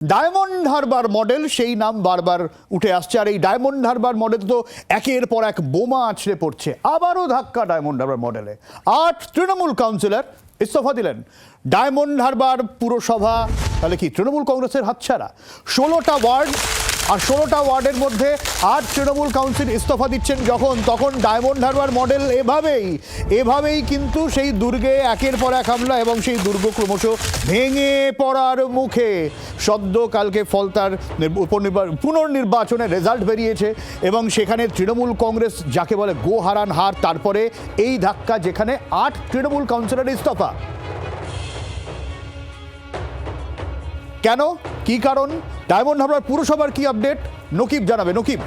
Diamond Harbour model, সেই নাম বারবার উঠে আসছে। আর এই ডায়মন্ড হারবার মডেল তো একের পর এক বোমা আছড়ে পড়ছে। আবারও ধাক্কা ডায়মন্ড হারবার মডেলে। 8 তৃণমূল কাউন্সিলর ইস্তফা দিলেন। ডায়মন্ড হারবার পুরসভা তাহলে কি তৃণমূল কংগ্রেসের হাতছাড়া? 16টা ওয়ার্ড, আর 16টা ওয়ার্ডের মধ্যে 8 তৃণমূল কাউন্সিল ইস্তফা দিচ্ছেন যখন, তখন ডায়মন্ড হারবার মডেল এভাবেই কিন্তু সেই দুর্গে একের পর এক হামলা, এবং সেই দুর্গ ক্রমশ ভেঙে পড়ার মুখে। সদ্য কালকে ফলতার পুনর্নির্বাচনের রেজাল্ট বেরিয়েছে, এবং সেখানে তৃণমূল কংগ্রেস যাকে বলে গো হারান হার, তারপরে এই ধাক্কা যেখানে 8 তৃণমূল কাউন্সিলর ইস্তফা। কেন, কি কারণ, ডায়মন্ড হারবার পুরসভার কি আপডেট, নকিব জানাবে। নকিব,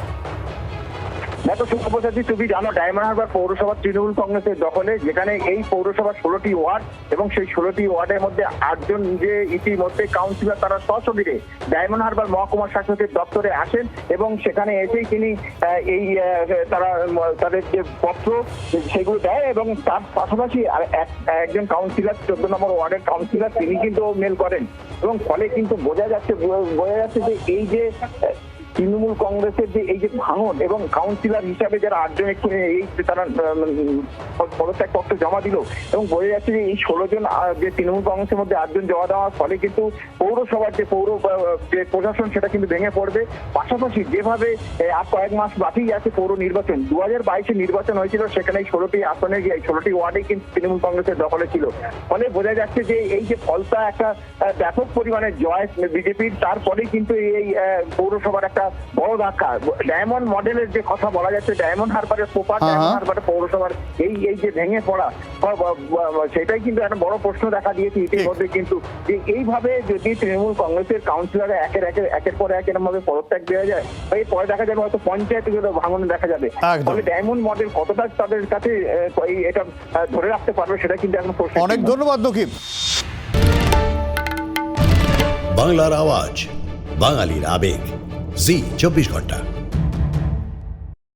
দেখো সুপ্রসাদী, তুমি জানো ডায়মন্ড হারবার পৌরসভা তৃণমূল কংগ্রেসের দখলে, যেখানে এই পৌরসভার 16টি ওয়ার্ড, এবং সেই 16টি ওয়ার্ডের মধ্যে 8 জন যে ইতিমধ্যে কাউন্সিলর তারা সশরীরে ডায়মন্ড হারবার মহকুমা শাসকের দপ্তরে আসেন, এবং সেখানে এসেই তিনি এই তাদের যে পত্র সেগুলো দেয়, এবং তার পাশাপাশি একজন কাউন্সিলর 14 নম্বর ওয়ার্ডের কাউন্সিলর তিনি কিন্তু মেল করেন, এবং ফলে কিন্তু বোঝা যাচ্ছে যে এই যে তৃণমূল কংগ্রেসের যে এই যে ভাঙন, এবং কাউন্সিলর হিসাবে যারা 8 জন এই তারা পদত্যাগ পত্র জমা দিল, এবং বোঝা যাচ্ছে যে এই 16 জন যে তৃণমূল কংগ্রেসের মধ্যে 8 জন জমা দেওয়ার ফলে কিন্তু পৌরসভার যে যে প্রশাসন সেটা কিন্তু ভেঙে পড়বে। পাশাপাশি যেভাবে আর কয়েক মাস বাকি আছে পৌর নির্বাচন, 2022-এ নির্বাচন হয়েছিল, সেখানে 16টি আসনে গিয়ে 16টি ওয়ার্ডে কিন্তু তৃণমূল কংগ্রেসের দখলে ছিল। ফলে বোঝা যাচ্ছে যে এই যে ফলতা একটা ব্যাপক পরিমাণে জয় বিজেপির, তারপরেই কিন্তু এই পৌরসভার একটা বড় ধাক্কা। ডায়মন্ড মডেলের যে কথা বলা যাচ্ছে, ডায়মন্ড হারবারের প্রপার ডায়মন্ড হারবারের পৌরসভার এই যে ভেঙে পড়া, সেটাই কিন্তু একটা বড় প্রশ্ন দেখা দিয়েছে ইতিমধ্যে। কিন্তু যে এইভাবে যদি তৃণমূল কংগ্রেসের কাউন্সিলরে একের পর এক এরকম ভাবে পদত্যাগ দেওয়া যায়, এই পরে দেখা যাবে হয়তো পঞ্চায়েত ভাঙনে দেখা যাবে। ফলে ডায়মন্ড মডেল কতটা তাদের কাছে এটা ধরে রাখতে পারবে, সেটা কিন্তু এখন প্রশ্ন। অনেক ধন্যবাদ নকিব। বাংলার আওয়াজ, বাঙালির আবেগ, জি 24 ঘন্টা।